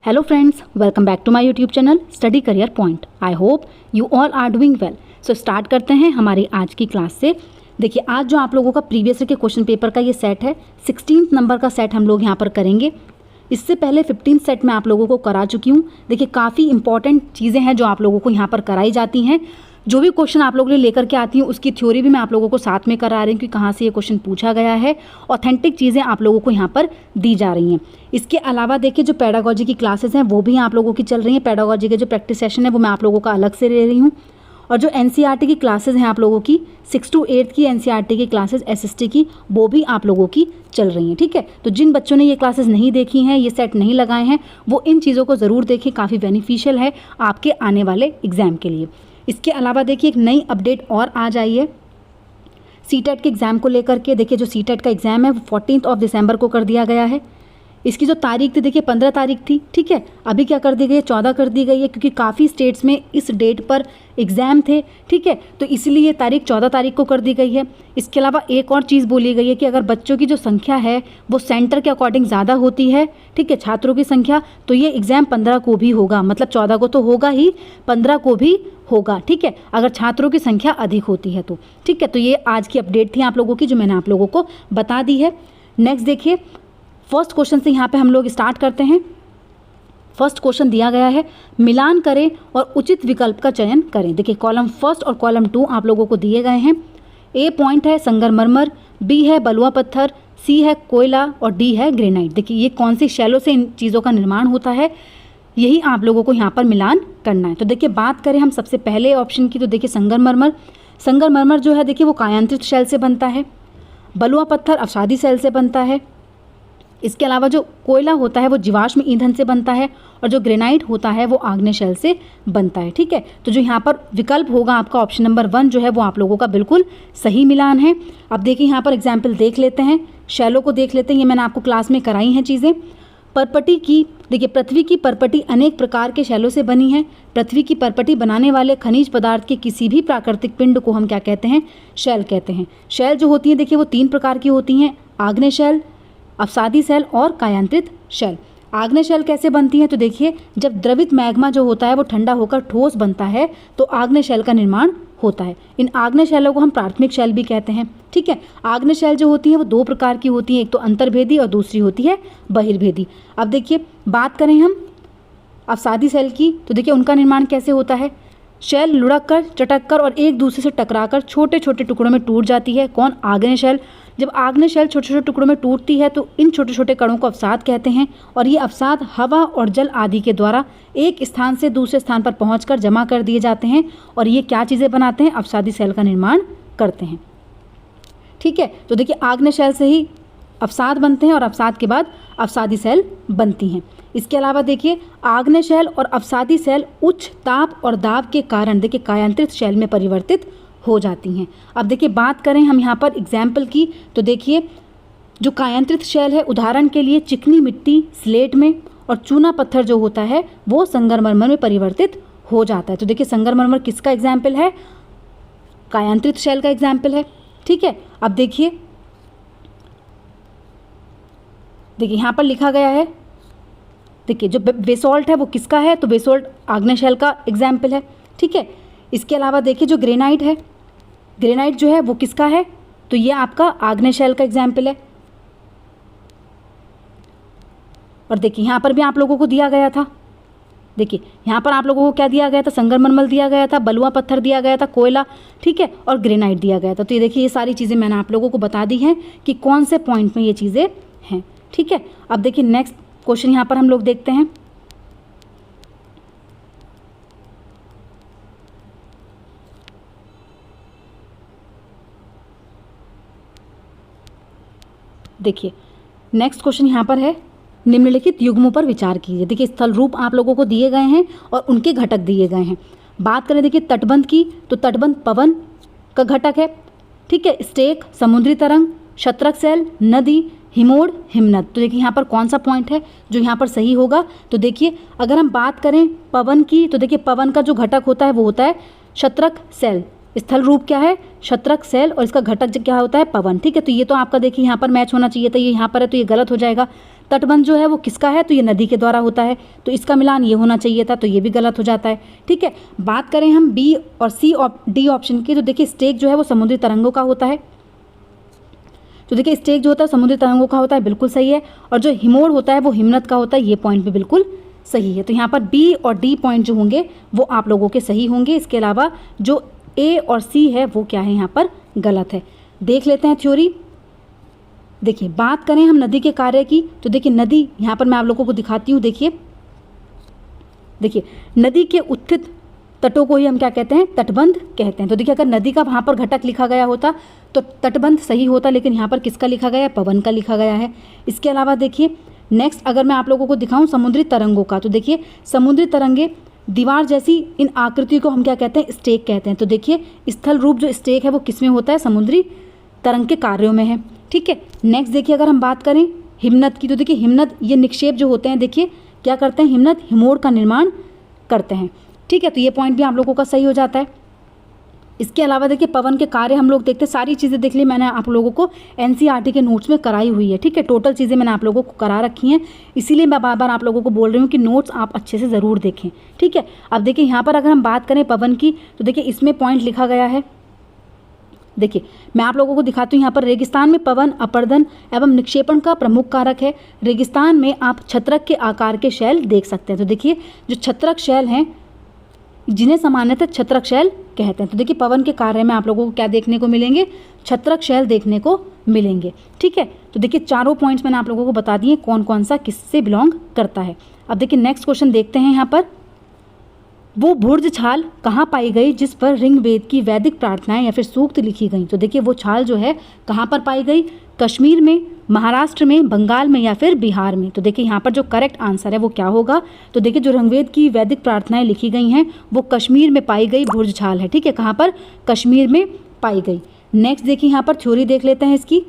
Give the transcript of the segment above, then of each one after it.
Hello friends, welcome back to my YouTube channel Study Career Point. I hope you all are doing well. So start करते हैं हमारी आज की class से। देखिए आज जो आप लोगों का प्रीवियस ईयर के क्वेश्चन पेपर का ये सेट है 16th नंबर का सेट हम लोग यहाँ पर करेंगे। इससे पहले 15th सेट में आप लोगों को करा चुकी हूँ। देखिए काफ़ी इंपॉर्टेंट चीज़ें हैं जो आप लोगों को यहाँ पर कराई जाती हैं। जो भी क्वेश्चन आप लोगों ने लेकर के आती हूँ उसकी थ्योरी भी मैं आप लोगों को साथ में करा रही हूँ कि कहाँ से ये क्वेश्चन पूछा गया है। ऑथेंटिक चीज़ें आप लोगों को यहाँ पर दी जा रही हैं। इसके अलावा देखिए जो पेडागोजी की क्लासेस हैं वो भी आप लोगों की चल रही हैं। पेडागोजी के जो प्रैक्टिस सेशन है वो मैं आप लोगों का अलग से ले रही हूँ। और जो एनसीईआरटी की क्लासेस हैं आप लोगों की 6 to 8 की एनसीईआरटी की क्लासेस एसएसटी की वो भी आप लोगों की चल रही हैं। ठीक है, तो जिन बच्चों ने ये क्लासेस नहीं देखी हैं, ये सेट नहीं लगाए हैं, वो इन चीज़ों को ज़रूर देखें। काफ़ी बेनिफिशियल है आपके आने वाले एग्ज़ाम के लिए। इसके अलावा देखिए एक नई अपडेट और आ जाई है सीटेट के एग्ज़ाम को लेकर के। देखिए जो सीटेट का एग्ज़ाम है वो 14 दिसंबर को कर दिया गया है। इसकी जो तारीख थी देखिए 15 तारीख थी। ठीक है, अभी क्या कर दी गई है 14 कर दी गई है, क्योंकि काफ़ी स्टेट्स में इस डेट पर एग्ज़ाम थे। ठीक है, तो इसलिए तारीख 14 तारीख को कर दी गई है। इसके अलावा एक और चीज़ बोली गई है कि अगर बच्चों की जो संख्या है वो सेंटर के अकॉर्डिंग ज़्यादा होती है, ठीक है, छात्रों की संख्या, तो ये एग्ज़ाम 15 को भी होगा। मतलब 14 को तो होगा ही, 15 को भी होगा। ठीक है, अगर छात्रों की संख्या अधिक होती है तो। ठीक है, तो ये आज की अपडेट थी आप लोगों की जो मैंने आप लोगों को बता दी है। नेक्स्ट देखिए फर्स्ट क्वेश्चन से यहाँ पे हम लोग स्टार्ट करते हैं। फर्स्ट क्वेश्चन दिया गया है मिलान करें और उचित विकल्प का चयन करें। देखिए कॉलम फर्स्ट और कॉलम 2 आप लोगों को दिए गए हैं। ए पॉइंट है संगमरमर, बी है बलुआ पत्थर, सी है कोयला और डी है ग्रेनाइट। देखिए ये कौन सी शैलों से इन चीज़ों का निर्माण होता है, यही आप लोगों को यहाँ पर मिलान करना है। तो देखिए बात करें हम सबसे पहले ऑप्शन की, तो देखिए संगमरमर। संगमरमर जो है देखिए वो कायांत्रित शैल से बनता है। बलुआ पत्थर अवसादी शैल से बनता है। इसके अलावा जो कोयला होता है वो जीवाश्म ईंधन से बनता है और जो ग्रेनाइट होता है वो आग्नेय शैल से बनता है। ठीक है, तो जो यहाँ पर विकल्प होगा आपका ऑप्शन नंबर 1 जो है वो आप लोगों का बिल्कुल सही मिलान है। अब देखिए यहाँ पर एग्जाम्पल देख लेते हैं, शैलों को देख लेते हैं। ये मैंने आपको क्लास में कराई हैं चीज़ें। परपटी की, देखिए पृथ्वी की परपटी अनेक प्रकार के शैलों से बनी है। पृथ्वी की परपटी बनाने वाले खनिज पदार्थ के किसी भी प्राकृतिक पिंड को हम क्या कहते हैं, शैल कहते हैं। शैल जो होती है देखिए वो 3 प्रकार की होती हैं, आग्नेय शैल, अवसादी शैल और कायांत्रित शैल। आग्नेय शैल कैसे बनती है, तो देखिए जब द्रवित मैग्मा जो होता है वो ठंडा होकर ठोस बनता है तो आग्नेय शैल का निर्माण होता है। इन आग्नेय शैलों को हम प्राथमिक शैल भी कहते हैं। ठीक है, आग्नेय शैल जो होती है वो 2 प्रकार की होती है, एक तो अंतर्भेदी और दूसरी होती है बहिर्भेदी। अब देखिए बात करें हम अवसादी शैल की, तो देखिए उनका निर्माण कैसे होता है। शैल लुढ़क कर, चटक कर और एक दूसरे से टकराकर छोटे छोटे टुकड़ों में टूट जाती है। कौन, आग्नेय शैल। जब आग्नेय शैल छोटे छोटे टुकड़ों में टूटती है तो इन छोटे छोटे कणों को अवसाद कहते हैं। और ये अवसाद हवा और जल आदि के द्वारा एक स्थान से दूसरे स्थान पर पहुंचकर जमा कर दिए जाते हैं और ये क्या चीज़ें बनाते हैं, अवसादी शैल का निर्माण करते हैं। ठीक है, तो देखिए आग्नेय शैल से ही अवसाद बनते हैं और अवसाद के बाद अवसादी शैल बनती हैं। इसके अलावा देखिए आग्नेय शैल और अवसादी शैल उच्च ताप और दाब के कारण देखिए कायांत्रित शैल में परिवर्तित हो जाती हैं। अब देखिए बात करें हम यहाँ पर एग्जाम्पल की, तो देखिए जो कायांत्रित शैल है उदाहरण के लिए चिकनी मिट्टी स्लेट में और चूना पत्थर जो होता है वो संगमरमर में परिवर्तित हो जाता है। तो देखिए संगमरमर किसका एग्जाम्पल है, कायांत्रित शैल का एग्जाम्पल है। ठीक है, अब देखिए यहाँ पर लिखा गया है, देखिए जो बेसोल्ट है वो किसका है, तो बेसोल्ट आग्नेय शैल का एग्जाम्पल है। ठीक है, इसके अलावा देखिए जो ग्रेनाइट है, ग्रेनाइट जो है वो किसका है, तो ये आपका आग्नेय शैल का एग्जाम्पल है। और देखिए यहाँ पर भी आप लोगों को दिया गया था, देखिए यहाँ पर आप लोगों को क्या दिया गया था, संगमरमर दिया गया था, बलुआ पत्थर दिया गया था, कोयला, ठीक है, और ग्रेनाइट दिया गया था। तो ये देखिए ये सारी चीज़ें मैंने आप लोगों को बता दी हैं कि कौन से पॉइंट में ये चीज़ें हैं। ठीक है, अब देखिए नेक्स्ट क्वेश्चन यहाँ पर हम लोग देखते हैं। देखिए नेक्स्ट क्वेश्चन यहाँ पर है, निम्नलिखित युग्मों पर विचार कीजिए। देखिए स्थल रूप आप लोगों को दिए गए हैं और उनके घटक दिए गए हैं। बात करें देखिए तटबंध की, तो तटबंध पवन का घटक है। ठीक है, स्टेक समुद्री तरंग, शतरक शैल, नदी, हिमोड़, हिमनद। तो देखिए यहाँ पर कौन सा पॉइंट है जो यहाँ पर सही होगा, तो देखिए अगर हम बात करें पवन की, तो देखिए पवन का जो घटक होता है वो होता है शतरक शैल। स्थल रूप क्या है, शतरक शैल, और इसका घटक क्या होता है, पवन। ठीक है, तो ये तो आपका देखिए यहाँ पर मैच होना चाहिए था, ये यहाँ पर है तो ये गलत हो जाएगा। तटबंध जो है वो किसका है, तो ये नदी के द्वारा होता है, तो इसका मिलान ये होना चाहिए था, तो ये भी गलत हो जाता है। ठीक है, बात करें हम बी और सी और डी ऑप्शन की, तो देखिए स्टेक जो है वो समुद्री तरंगों का होता है, तो देखिए स्टेक जो होता है समुद्री तरंगों का होता है, बिल्कुल सही है। और जो हिमोड़ होता है वो हिमनद का होता है, ये पॉइंट भी बिल्कुल सही है। तो यहाँ पर बी और डी पॉइंट जो होंगे वो आप लोगों के सही होंगे। इसके अलावा जो ए और सी है वो क्या है, यहाँ पर गलत है। देख लेते हैं थ्योरी। देखिए बात करें हम नदी के कार्य की, तो देखिए नदी, यहाँ पर मैं आप लोगों को दिखाती हूँ। देखिए नदी के उत्थित तटों को ही हम क्या कहते हैं, तटबंध कहते हैं। तो देखिए अगर नदी का वहाँ पर घटक लिखा गया होता तो तटबंध सही होता, लेकिन यहाँ पर किसका लिखा गया है, पवन का लिखा गया है। इसके अलावा देखिए नेक्स्ट अगर मैं आप लोगों को दिखाऊं समुद्री तरंगों का, तो देखिए समुद्री तरंगे दीवार जैसी इन आकृतियों को हम क्या कहते हैं, स्टेक कहते हैं। तो देखिए स्थल रूप जो स्टेक है वो किस में होता है, समुद्री तरंग के कार्यों में है। ठीक है, नेक्स्ट देखिए अगर हम बात करें हिमनद की, तो देखिए हिमनद ये निक्षेप जो होते हैं, देखिए क्या करते हैं, हिमनद हिमोड़ का निर्माण करते हैं। ठीक है, तो ये पॉइंट भी आप लोगों का सही हो जाता है। इसके अलावा देखिए पवन के कार्य हम लोग देखते हैं, सारी चीज़ें देख ली मैंने आप लोगों को एनसीईआरटी के नोट्स में कराई हुई है। ठीक है, टोटल चीज़ें मैंने आप लोगों को करा रखी हैं, इसीलिए मैं बार बार आप लोगों को बोल रही हूँ कि नोट्स आप अच्छे से ज़रूर देखें। ठीक है, अब देखिए यहाँ पर अगर हम बात करें पवन की, तो देखिए इसमें पॉइंट लिखा गया है। देखिए मैं आप लोगों को दिखाती हूँ, यहाँ पर रेगिस्तान में पवन अपर्दन एवं निक्षेपण का प्रमुख कारक है। रेगिस्तान में आप छत्रक के आकार के शैल देख सकते हैं। तो देखिए जो छत्रक शैल हैं जिन्हें सामान्यतः छत्रक शैल कहते हैं। तो देखिए पवन के कार्य में आप लोगों को क्या देखने को मिलेंगे, छत्रक शैल देखने को मिलेंगे। ठीक है, तो देखिए चारों पॉइंट्स मैंने आप लोगों को बता दिए कौन कौन सा किससे बिलोंग करता है। अब देखिए नेक्स्ट क्वेश्चन देखते हैं। यहाँ पर वो भुर्ज छाल कहाँ पाई गई जिस पर ऋग्वेद की वैदिक प्रार्थनाएं या फिर सूक्त लिखी गई। तो देखिए वो छाल जो है कहाँ पर पाई गई, कश्मीर में, महाराष्ट्र में, बंगाल में या फिर बिहार में। तो देखिए यहाँ पर जो करेक्ट आंसर है वो क्या होगा, तो देखिए जो ऋग्वेद की वैदिक प्रार्थनाएं लिखी गई हैं वो कश्मीर में पाई गई भुर्ज छाल है। ठीक है, कहाँ पर, कश्मीर में पाई गई। नेक्स्ट देखिए यहाँ पर थ्योरी देख लेते हैं इसकी।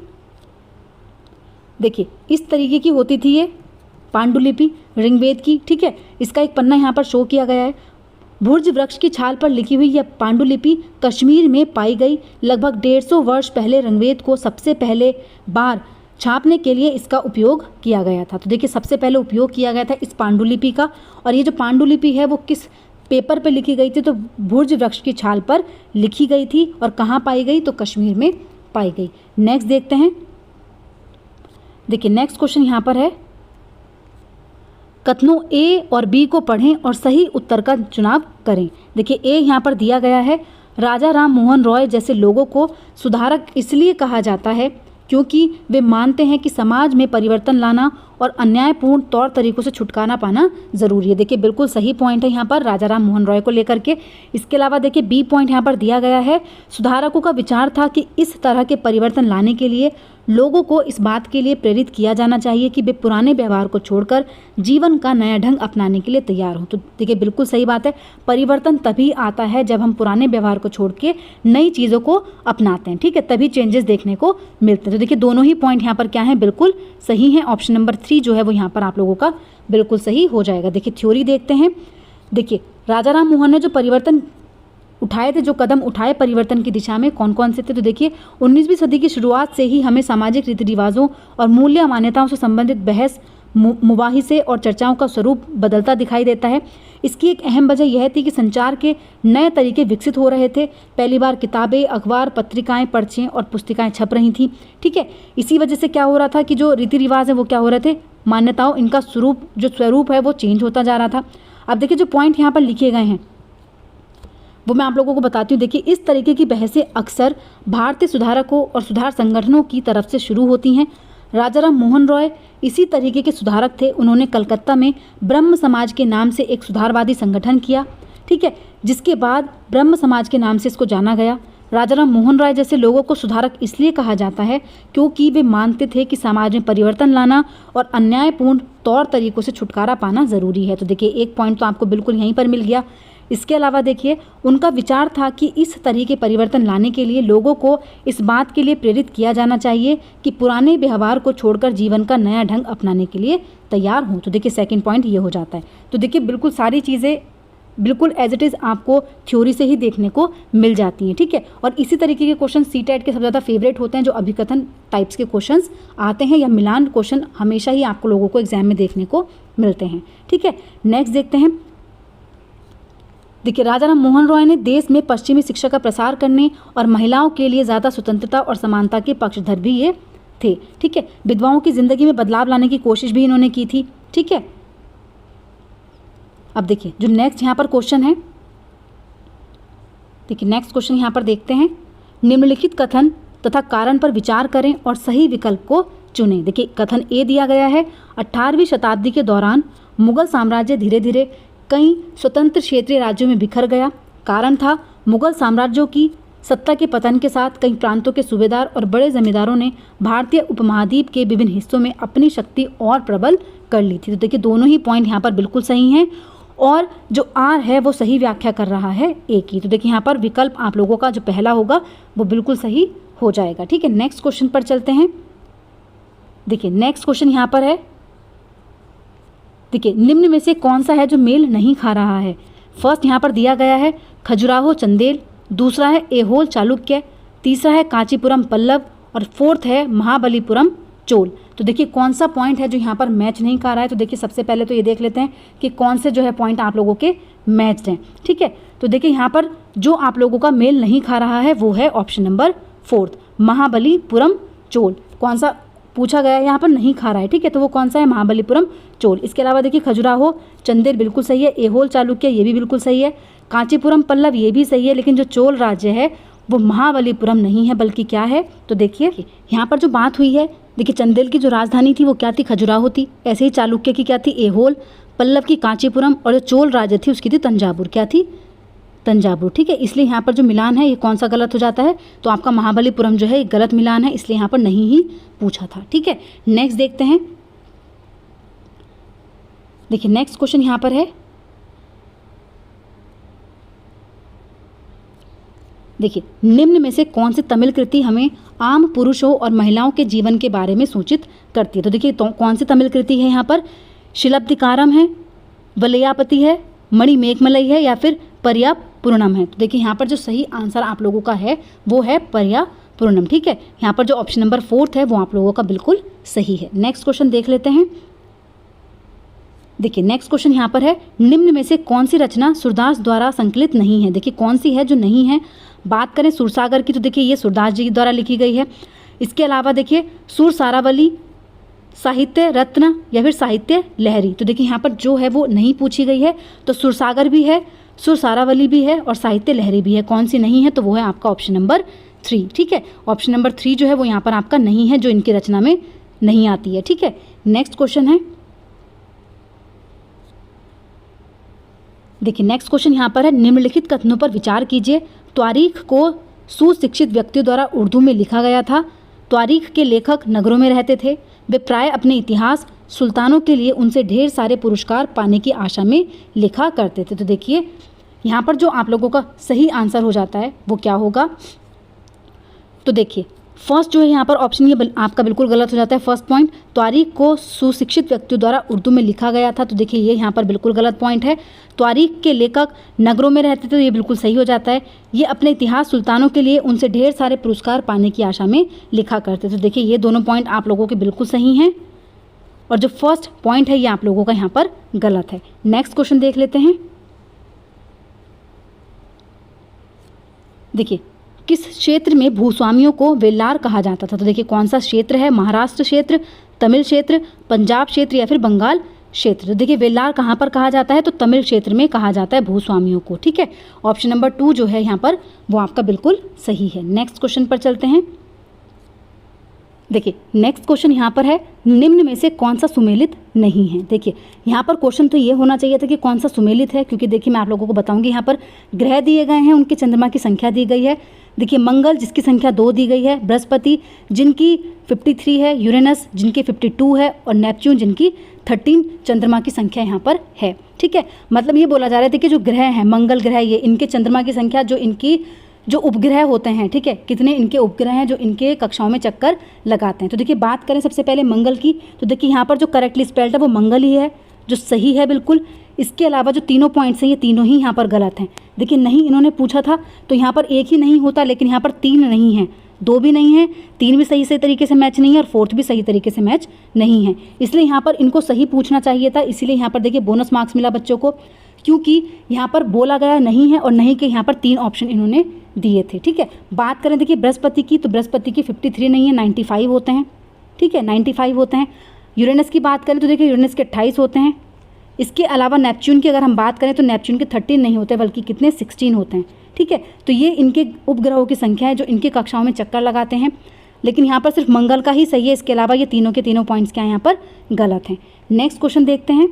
देखिए इस तरीके की होती थी ये पांडुलिपि ऋग्वेद की। ठीक है, इसका एक पन्ना यहाँ पर शो किया गया है। भुर्ज वृक्ष की छाल पर लिखी हुई यह पांडुलिपि कश्मीर में पाई गई। लगभग 150 वर्ष पहले ऋग्वेद को सबसे पहले बार छापने के लिए इसका उपयोग किया गया था। तो देखिए सबसे पहले उपयोग किया गया था इस पांडुलिपि का, और ये जो पांडुलिपि है वो किस पेपर पे लिखी गई थी, तो भुर्ज वृक्ष की छाल पर लिखी गई थी। और कहाँ पाई गई, तो कश्मीर में पाई गई। नेक्स्ट देखते हैं। देखिए नेक्स्ट क्वेश्चन यहाँ पर है, कथनों ए और बी को पढ़ें और सही उत्तर का चुनाव करें। देखिए ए यहाँ पर दिया गया है, राजा राम मोहन रॉय जैसे लोगों को सुधारक इसलिए कहा जाता है क्योंकि वे मानते हैं कि समाज में परिवर्तन लाना और अन्यायपूर्ण तौर तरीकों से छुटकारा पाना जरूरी है। देखिए बिल्कुल सही पॉइंट है यहाँ पर राजा राम मोहन रॉय को लेकर के। इसके अलावा देखिए बी पॉइंट यहाँ पर दिया गया है, सुधारकों का विचार था कि इस तरह के परिवर्तन लाने के लिए लोगों को इस बात के लिए प्रेरित किया जाना चाहिए कि वे पुराने व्यवहार को छोड़कर जीवन का नया ढंग अपनाने के लिए तैयार हों। तो देखिए बिल्कुल सही बात है, परिवर्तन तभी आता है जब हम पुराने व्यवहार को छोड़ के नई चीज़ों को अपनाते हैं। ठीक है, तभी चेंजेस देखने को मिलते हैं। तो देखिए दोनों ही पॉइंट यहाँ पर क्या है, बिल्कुल सही है। ऑप्शन नंबर 3 जो है वो यहाँ पर आप लोगों का बिल्कुल सही हो जाएगा। देखिए थ्योरी देखते हैं। देखिए राजा राम मोहन ने जो परिवर्तन उठाए थे, जो कदम उठाए परिवर्तन की दिशा में, कौन कौन से थे, तो देखिए 19वीं सदी की शुरुआत से ही हमें सामाजिक रीति रिवाजों और मूल्य मान्यताओं से संबंधित बहस, मुबाहिसे और चर्चाओं का स्वरूप बदलता दिखाई देता है। इसकी एक अहम वजह यह थी कि संचार के नए तरीके विकसित हो रहे थे। पहली बार किताबें, अखबार, पत्रिकाएं, पर्चियाँ और पुस्तिकाएं छप रही थी। ठीक है, इसी वजह से क्या हो रहा था कि जो रीति रिवाज है वो क्या हो रहे थे, मान्यताओं, इनका स्वरूप है वो चेंज होता जा रहा था। अब देखिए जो पॉइंट यहाँ पर लिखे गए हैं वो मैं आप लोगों को बताती हूँ। देखिए इस तरीके की बहसें अक्सर भारतीय सुधारकों और सुधार संगठनों की तरफ से शुरू होती हैं। राजा राम मोहन रॉय इसी तरीके के सुधारक थे। उन्होंने कलकत्ता में ब्रह्म समाज के नाम से एक सुधारवादी संगठन किया। ठीक है, जिसके बाद ब्रह्म समाज के नाम से इसको जाना गया। राजा राम मोहन रॉय जैसे लोगों को सुधारक इसलिए कहा जाता है क्योंकि वे मानते थे कि समाज में परिवर्तन लाना और अन्यायपूर्ण तौर तरीकों से छुटकारा पाना ज़रूरी है। तो देखिए एक पॉइंट तो आपको बिल्कुल यहीं पर मिल गया। इसके अलावा देखिए उनका विचार था कि इस तरह के परिवर्तन लाने के लिए लोगों को इस बात के लिए प्रेरित किया जाना चाहिए कि पुराने व्यवहार को छोड़कर जीवन का नया ढंग अपनाने के लिए तैयार हों। तो देखिए सेकंड पॉइंट ये हो जाता है। तो देखिए बिल्कुल सारी चीज़ें बिल्कुल एज इट इज़ आपको थ्योरी से ही देखने को मिल जाती हैं, ठीक है। और इसी तरीके के क्वेश्चन CTET के सबसे ज़्यादा फेवरेट होते हैं, जो अभिकथन टाइप्स के क्वेश्चंस आते हैं या मिलान क्वेश्चन हमेशा ही आपको लोगों को एग्जाम में देखने को मिलते हैं, ठीक है। नेक्स्ट देखते हैं। देखिए, राजा राम मोहन रॉय ने देश में पश्चिमी शिक्षा का प्रसार करने और महिलाओं के लिए ज़्यादा स्वतंत्रता और समानता के पक्षधर भी ये थे, ठीक है। विधवाओं की ज़िंदगी में बदलाव लाने की कोशिश भी इन्होंने की थी, ठीक है। अब देखिए जो नेक्स्ट यहाँ पर क्वेश्चन है, देखिए नेक्स्ट क्वेश्चन यहाँ पर देखते हैं। निम्नलिखित कथन तथा कारण पर विचार करें और सही विकल्प को चुनें। देखिए कथन ए दिया गया है, 18वीं शताब्दी के दौरान मुगल साम्राज्य धीरे धीरे कई स्वतंत्र क्षेत्रीय राज्यों में बिखर गया। कारण था मुगल साम्राज्यों की सत्ता के पतन के साथ कई प्रांतों के सूबेदार और बड़े जमींदारों ने भारतीय उपमहाद्वीप के विभिन्न हिस्सों में अपनी शक्ति और प्रबल कर ली थी। तो देखिए दोनों ही पॉइंट यहाँ पर बिल्कुल सही हैं और जो आर है वो सही व्याख्या कर रहा है ए की। तो देखिए यहाँ पर विकल्प आप लोगों का जो पहला होगा वो बिल्कुल सही हो जाएगा, ठीक है। नेक्स्ट क्वेश्चन पर चलते हैं। देखिए नेक्स्ट क्वेश्चन यहाँ पर है, देखिए निम्न में से कौन सा है जो मेल नहीं खा रहा है। फर्स्ट यहाँ पर दिया गया है खजुराहो चंदेल, दूसरा है ऐहोल चालुक्य, तीसरा है कांचीपुरम पल्लव और फोर्थ है महाबलीपुरम चोल। तो देखिए कौन सा पॉइंट है जो यहाँ पर मैच नहीं खा रहा है। तो देखिए सबसे पहले तो ये देख लेते हैं कि कौन से जो है पॉइंट आप लोगों के मैच्ड हैं, ठीक है। तो देखिए यहाँ पर जो आप लोगों का मेल नहीं खा रहा है वो है ऑप्शन नंबर 4 महाबलीपुरम चोल। कौन सा पूछा गया है यहाँ पर नहीं खा रहा है, ठीक है। तो वो कौन सा है, महाबलीपुरम चोल। इसके अलावा देखिए खजुराहो चंदेल बिल्कुल सही है, ऐहोल चालुक्य ये भी बिल्कुल सही है, कांचीपुरम पल्लव ये भी सही है, लेकिन जो चोल राज्य है वो महाबलीपुरम नहीं है बल्कि क्या है। तो देखिए यहाँ पर जो बात हुई है, देखिए चंदेल की जो राजधानी थी वो क्या थी, खजुराहो थी। ऐसे ही चालुक्य की क्या थी, ऐहोल, पल्लव की कांचीपुरम और जो चोल राज्य थी उसकी थी तंजावुर, क्या थी, तंजावुर, ठीक है। इसलिए यहाँ पर जो मिलान है ये कौन सा गलत हो जाता है, तो आपका महाबलीपुरम जो है ये गलत मिलान है, इसलिए यहाँ पर नहीं ही पूछा था, ठीक है। नेक्स्ट देखते हैं। देखिए नेक्स्ट क्वेश्चन यहाँ पर है, देखिए निम्न में से कौन सी तमिल कृति हमें आम पुरुषों और महिलाओं के जीवन के बारे में सूचित करती है। तो देखिए कौन सी तमिल कृति है यहाँ पर, शिलप्तिकारम है, वलयापति है, मणि मेघमलई है या फिर पर्यापूर्णम है। तो देखिए यहाँ पर जो सही आंसर आप लोगों का है वो है पर्यापूर्णम, ठीक है। यहाँ पर जो ऑप्शन नंबर 4 है वो आप लोगों का बिल्कुल सही है। नेक्स्ट क्वेश्चन देख लेते हैं। देखिए नेक्स्ट क्वेश्चन यहाँ पर है, निम्न में से कौन सी रचना सूरदास द्वारा संकलित नहीं है। देखिए कौन सी है जो नहीं है। बात करें सूरसागर की तो देखिए ये सूरदास जी द्वारा लिखी गई है। इसके अलावा देखिए सुरसारावली, साहित्य रत्न या फिर साहित्य लहरी। तो देखिए यहाँ पर जो है वो नहीं पूछी गई है, तो सुरसागर भी है, सुरसारावली भी है और साहित्य लहरी भी है। कौन सी नहीं है, तो वो है आपका ऑप्शन नंबर 3, ठीक है। ऑप्शन नंबर 3 जो है वो यहाँ पर आपका नहीं है, जो इनकी रचना में नहीं आती है, ठीक है। नेक्स्ट क्वेश्चन है, देखिए नेक्स्ट क्वेश्चन यहाँ पर है, निम्नलिखित कथनों पर विचार कीजिए। त्वारीख को सुशिक्षित व्यक्तियों द्वारा उर्दू में लिखा गया था। त्वारीख के लेखक नगरों में रहते थे। वे प्राय अपने इतिहास सुल्तानों के लिए उनसे ढेर सारे पुरस्कार पाने की आशा में लिखा करते थे। तो देखिए यहाँ पर जो आप लोगों का सही आंसर हो जाता है वो क्या होगा, तो देखिए फर्स्ट जो है यहाँ पर ऑप्शन ये आपका बिल्कुल गलत हो जाता है। फर्स्ट पॉइंट, त्वारीख को सुशिक्षित व्यक्तियों द्वारा उर्दू में लिखा गया था। तो देखिए ये यहाँ पर बिल्कुल गलत पॉइंट है। त्वारीख के लेखक नगरों में रहते थे, तो ये बिल्कुल सही हो जाता है। ये अपने इतिहास सुल्तानों के लिए उनसे ढेर सारे पुरस्कार पाने की आशा में लिखा करते थे। तो देखिए ये दोनों पॉइंट आप लोगों के बिल्कुल सही हैं और जो फर्स्ट पॉइंट है ये आप लोगों का यहाँ पर गलत है। नेक्स्ट क्वेश्चन देख लेते हैं। देखिए किस क्षेत्र में भूस्वामियों को वेल्लार कहा जाता था। तो देखिए कौन सा क्षेत्र है, महाराष्ट्र क्षेत्र, तमिल क्षेत्र, पंजाब क्षेत्र या फिर बंगाल क्षेत्र। तो देखिए वेल्लार कहाँ पर कहा जाता है, तो तमिल क्षेत्र में कहा जाता है भूस्वामियों को, ठीक है। ऑप्शन नंबर 2 जो है यहाँ पर वो आपका बिल्कुल सही है। नेक्स्ट क्वेश्चन पर चलते हैं। देखिए नेक्स्ट क्वेश्चन यहाँ पर है, निम्न में से कौन सा सुमेलित नहीं है। देखिए यहाँ पर क्वेश्चन तो ये होना चाहिए था कि कौन सा सुमेलित है, क्योंकि देखिए मैं आप लोगों को बताऊंगी। यहाँ पर ग्रह दिए गए हैं, उनके चंद्रमा की संख्या दी गई है। देखिए मंगल जिसकी संख्या 2 दी गई है, बृहस्पति जिनकी 53 है, यूरेनस जिनकी 52 है और नेपच्यून जिनकी 13 चंद्रमा की संख्या यहाँ पर है, ठीक है। मतलब ये बोला जा रहा था कि जो ग्रह हैं, मंगल ग्रह, ये इनके चंद्रमा की संख्या जो इनकी जो उपग्रह होते हैं, ठीक है, कितने इनके उपग्रह हैं जो इनके कक्षाओं में चक्कर लगाते हैं। तो देखिए बात करें सबसे पहले मंगल की, तो देखिए यहाँ पर जो करेक्टली स्पेल्ड है वो मंगल ही है, जो सही है बिल्कुल। इसके अलावा जो तीनों पॉइंट्स हैं ये तीनों ही यहाँ पर गलत हैं। देखिए नहीं इन्होंने पूछा था तो यहाँ पर एक ही नहीं होता, लेकिन यहाँ पर 3 नहीं हैं, 2 भी नहीं है, 3 भी सही तरीके से मैच नहीं है और 4th भी सही तरीके से मैच नहीं है। इसलिए यहाँ पर इनको सही पूछना चाहिए था, इसीलिए यहाँ पर देखिए बोनस मार्क्स मिला बच्चों को, क्योंकि यहाँ पर बोला गया नहीं है और नहीं के यहाँ पर 3 ऑप्शन इन्होंने दिए थे। ठीक है, बात करें देखिए बृहस्पति की, तो बृहस्पति की 53 नहीं है, 95 होते हैं। ठीक है, 95 होते हैं। यूरेनस की बात करें तो देखिए यूरेनस के 28 होते हैं। इसके अलावा नेपच्यून की अगर हम बात करें तो नेपच्यून के 13 नहीं होते, बल्कि कितने 16 होते हैं। ठीक है, तो ये इनके उपग्रहों की संख्या है जो इनके कक्षाओं में चक्कर लगाते हैं, लेकिन यहाँ पर सिर्फ मंगल का ही सही है। इसके अलावा ये तीनों के तीनों पॉइंट्स क्या हैं यहाँ पर गलत हैं। नेक्स्ट क्वेश्चन देखते हैं।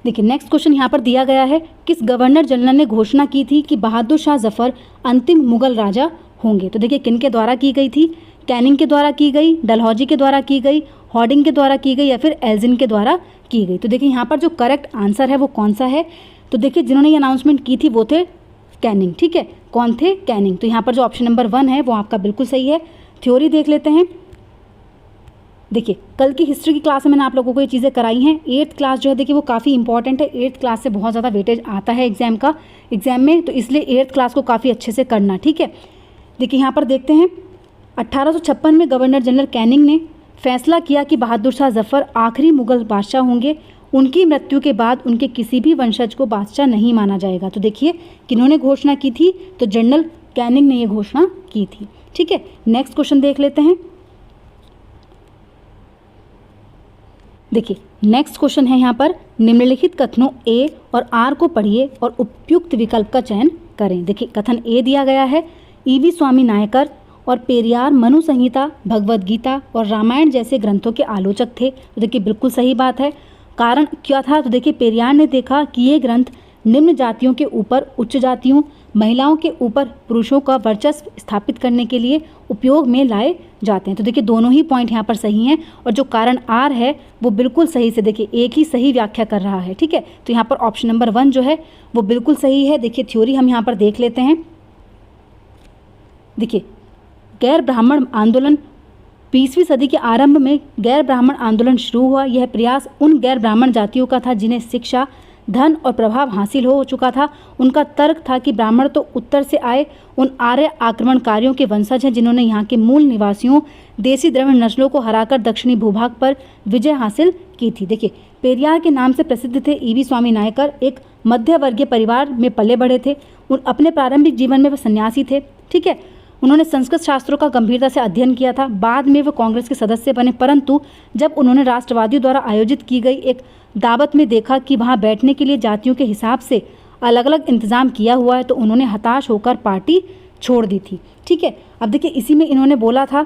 देखिए नेक्स्ट क्वेश्चन यहाँ पर दिया गया है, किस गवर्नर जनरल ने घोषणा की थी कि बहादुर शाह जफर अंतिम मुगल राजा होंगे? तो देखिए किन के द्वारा की गई थी? कैनिंग के द्वारा की गई, डलहौजी के द्वारा की गई, हॉर्डिंग के द्वारा की गई या फिर एल्जिन के द्वारा की गई? तो देखिए यहाँ पर जो करेक्ट आंसर है वो कौन सा है? तो देखिए जिन्होंने ये अनाउंसमेंट की थी वो थे कैनिंग। ठीक है, कौन थे? कैनिंग। तो यहाँ पर जो ऑप्शन नंबर 1 है वो आपका बिल्कुल सही है। थ्योरी देख लेते हैं। देखिए कल की हिस्ट्री की क्लास में मैंने आप लोगों को ये चीज़ें कराई हैं। 8th क्लास जो है देखिए वो काफ़ी इंपॉर्टेंट है। 8th क्लास से बहुत ज़्यादा वेटेज आता है एग्जाम में, तो इसलिए 8th क्लास को काफ़ी अच्छे से करना। ठीक है, देखिए यहाँ पर देखते हैं 1856 में गवर्नर जनरल कैनिंग ने फैसला किया कि बहादुर शाह जफर आखिरी मुगल बादशाह होंगे। उनकी मृत्यु के बाद उनके किसी भी वंशज को बादशाह नहीं माना जाएगा। तो देखिए किन्होंने घोषणा की थी? तो जनरल कैनिंग ने ये घोषणा की थी। ठीक है, नेक्स्ट क्वेश्चन देख लेते हैं। देखिए नेक्स्ट क्वेश्चन है यहाँ पर, निम्नलिखित कथनों ए और आर को पढ़िए और उपयुक्त विकल्प का चयन करें। देखिए कथन ए दिया गया है, ईवी स्वामी नायकर और पेरियार मनु संहिता, भगवद गीता और रामायण जैसे ग्रंथों के आलोचक थे। तो देखिए बिल्कुल सही बात है। कारण क्या था? तो देखिए पेरियार ने देखा कि ये ग्रंथ निम्न जातियों के ऊपर उच्च जातियों, महिलाओं के ऊपर पुरुषों का वर्चस्व स्थापित करने के लिए उपयोग में लाए जाते हैं। तो देखिए दोनों ही पॉइंट यहाँ पर सही हैं और जो कारण आर है वो बिल्कुल सही से देखिए एक ही सही व्याख्या कर रहा है। ठीक है, तो यहाँ पर ऑप्शन नंबर 1 जो है वो बिल्कुल सही है। देखिए थ्योरी हम यहाँ पर देख लेते हैं। देखिए गैर ब्राह्मण आंदोलन 20वीं सदी के आरंभ में गैर ब्राह्मण आंदोलन शुरू हुआ। यह प्रयास उन गैर ब्राह्मण जातियों का था जिन्हें शिक्षा, धन और प्रभाव हासिल हो चुका था। उनका तर्क था कि ब्राह्मण तो उत्तर से आए उन आर्य आक्रमणकारियों के वंशज हैं जिन्होंने यहाँ के मूल निवासियों देसी द्रविड़ नस्लों को हराकर दक्षिणी भूभाग पर विजय हासिल की थी। देखिए पेरियार के नाम से प्रसिद्ध थे ईवी स्वामी नायकर एक मध्य वर्गीय परिवार में पले बढ़े थे। अपने प्रारंभिक जीवन में वह सन्यासी थे। ठीक है, उन्होंने संस्कृत शास्त्रों का गंभीरता से अध्ययन किया था। बाद में वो कांग्रेस के सदस्य बने, परंतु जब उन्होंने राष्ट्रवादियों द्वारा आयोजित की गई एक दावत में देखा कि वहाँ बैठने के लिए जातियों के हिसाब से अलग अलग इंतजाम किया हुआ है तो उन्होंने हताश होकर पार्टी छोड़ दी थी। ठीक है, अब देखिए इसी में इन्होंने बोला था,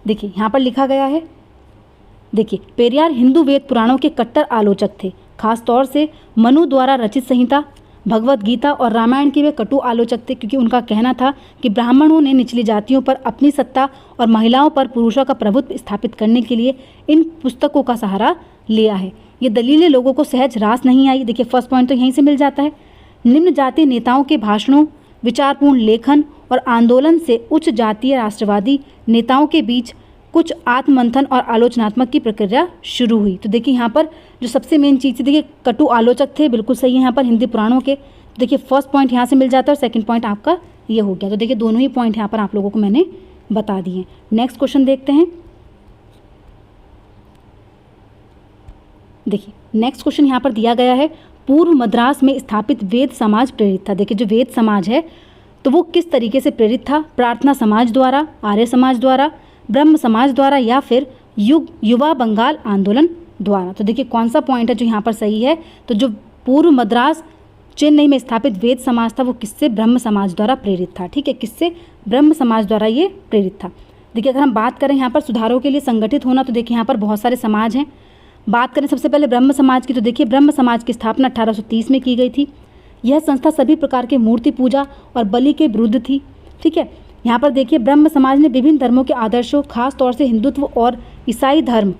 देखिए यहाँ पर लिखा गया है, देखिए पेरियार हिंदू वेद पुराणों के कट्टर आलोचक थे। खास तौर से मनु द्वारा रचित संहिता, भगवद गीता और रामायण के वे कटु आलोचक थे, क्योंकि उनका कहना था कि ब्राह्मणों ने निचली जातियों पर अपनी सत्ता और महिलाओं पर पुरुषों का प्रभुत्व स्थापित करने के लिए इन पुस्तकों का सहारा लिया है। ये दलीलें लोगों को सहज रास नहीं आई। देखिए फर्स्ट पॉइंट तो यहीं से मिल जाता है। निम्न जातीय नेताओं के भाषणों, विचारपूर्ण लेखन और आंदोलन से उच्च जातीय राष्ट्रवादी नेताओं के बीच कुछ आत्ममंथन और आलोचनात्मक की प्रक्रिया शुरू हुई। तो देखिए यहाँ पर जो सबसे मेन चीज़ थी, देखिए कटु आलोचक थे, बिल्कुल सही है यहाँ पर हिंदी पुराणों के। देखिए फर्स्ट पॉइंट यहाँ से मिल जाता है और सेकंड पॉइंट आपका ये हो गया। तो देखिए दोनों ही पॉइंट यहाँ पर आप लोगों को मैंने बता दिए। नेक्स्ट क्वेश्चन देखते हैं। देखिए नेक्स्ट क्वेश्चन यहाँ पर दिया गया है, पूर्व मद्रास में स्थापित वेद समाज प्रेरित था। देखिए जो वेद समाज है तो वो किस तरीके से प्रेरित था? प्रार्थना समाज द्वारा, आर्य समाज द्वारा, ब्रह्म समाज द्वारा या फिर युवा बंगाल आंदोलन द्वारा? तो देखिए कौन सा पॉइंट है जो यहाँ पर सही है? तो जो पूर्व मद्रास चेन्नई में स्थापित वेद समाज था वो किससे? ब्रह्म समाज द्वारा प्रेरित था। ठीक है, किससे? ब्रह्म समाज द्वारा ये प्रेरित था। देखिए अगर हम बात करें यहाँ पर सुधारों के लिए संगठित होना, तो देखिए यहाँ पर बहुत सारे समाज हैं। बात करें सबसे पहले ब्रह्म समाज की, तो देखिए ब्रह्म समाज की स्थापना 1830 में की गई थी। यह संस्था सभी प्रकार के मूर्ति पूजा और बलि के विरुद्ध थी। ठीक है, यहाँ पर देखिए ब्रह्म समाज ने विभिन्न धर्मों के आदर्शों, खास तौर से हिंदुत्व और ईसाई धर्म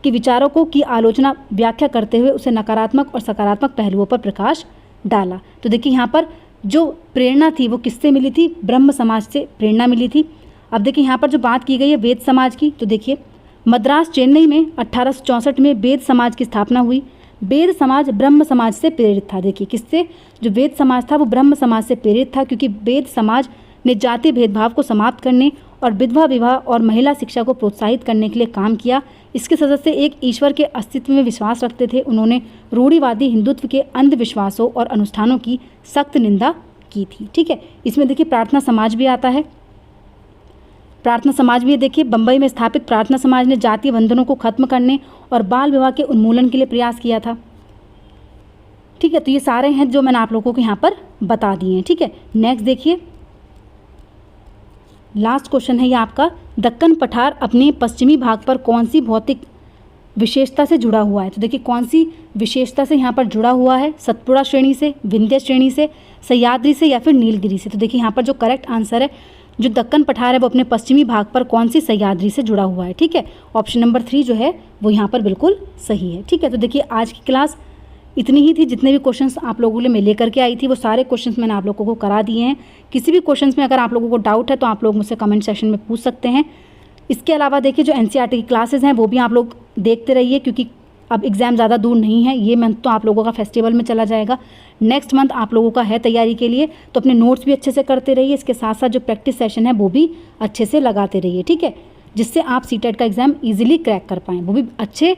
के विचारकों की आलोचना व्याख्या करते हुए उसे नकारात्मक और सकारात्मक पहलुओं पर प्रकाश डाला। तो देखिए यहाँ पर जो प्रेरणा थी वो किससे मिली थी? ब्रह्म समाज से प्रेरणा मिली थी। अब देखिए यहाँ पर जो बात की गई है वेद समाज की, तो देखिए मद्रास चेन्नई में 1864 में वेद समाज की स्थापना हुई। वेद समाज ब्रह्म समाज से प्रेरित था। देखिए किससे, जो वेद समाज था वो ब्रह्म समाज से प्रेरित था, क्योंकि वेद समाज ने जाति भेदभाव को समाप्त करने और विधवा विवाह और महिला शिक्षा को प्रोत्साहित करने के लिए काम किया। इसके सदस्य एक ईश्वर के अस्तित्व में विश्वास रखते थे। उन्होंने रूढ़िवादी हिंदुत्व के अंधविश्वासों और अनुष्ठानों की सख्त निंदा की थी। ठीक है, इसमें देखिए प्रार्थना समाज भी आता है। प्रार्थना समाज भी देखिए, बंबई में स्थापित प्रार्थना समाज ने जातीय बंधनों को खत्म करने और बाल विवाह के उन्मूलन के लिए प्रयास किया था। ठीक है, तो ये सारे हैं जो मैंने आप लोगों को यहाँ पर बता दिए हैं। ठीक है, नेक्स्ट देखिए, लास्ट क्वेश्चन है ये आपका, दक्कन पठार अपने पश्चिमी भाग पर कौन सी भौतिक विशेषता से जुड़ा हुआ है। तो देखिए कौन सी विशेषता से यहाँ पर जुड़ा हुआ है, सतपुड़ा श्रेणी से, विंध्य श्रेणी से, सह्याद्री से या फिर नीलगिरी से। तो देखिए यहाँ पर जो करेक्ट आंसर है, जो दक्कन पठार है वो अपने पश्चिमी भाग पर कौन सी सह्याद्री से जुड़ा हुआ है। ठीक है, ऑप्शन नंबर 3 जो है वो यहाँ पर बिल्कुल सही है। ठीक है, तो देखिए आज की क्लास इतनी ही थी। जितने भी क्वेश्चंस आप लोगों के लिए मैं लेकर के आई थी वो सारे क्वेश्चंस मैंने आप लोगों को करा दिए हैं। किसी भी क्वेश्चंस में अगर आप लोगों को डाउट है तो आप लोग मुझसे कमेंट सेक्शन में पूछ सकते हैं। इसके अलावा देखिए जो एनसीईआरटी की क्लासेस हैं वो भी आप लोग देखते रहिए, क्योंकि अब एग्ज़ाम ज़्यादा दूर नहीं है। ये मंथ तो आप लोगों का फेस्टिवल में चला जाएगा, नेक्स्ट मंथ आप लोगों का है तैयारी के लिए, तो अपने नोट्स भी अच्छे से करते रहिए। इसके साथ साथ जो प्रैक्टिस सेशन है वो भी अच्छे से लगाते रहिए। ठीक है, जिससे आप सीटेट का एग्ज़ाम ईजिली क्रैक कर पाएँ, वो भी अच्छे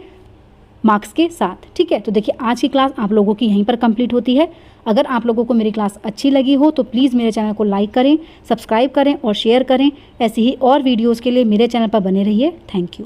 मार्क्स के साथ। ठीक है, तो देखिए आज की क्लास आप लोगों की यहीं पर कंप्लीट होती है। अगर आप लोगों को मेरी क्लास अच्छी लगी हो तो प्लीज़ मेरे चैनल को लाइक करें, सब्सक्राइब करें और शेयर करें। ऐसी ही और वीडियोज़ के लिए मेरे चैनल पर बने रहिए। Thank you.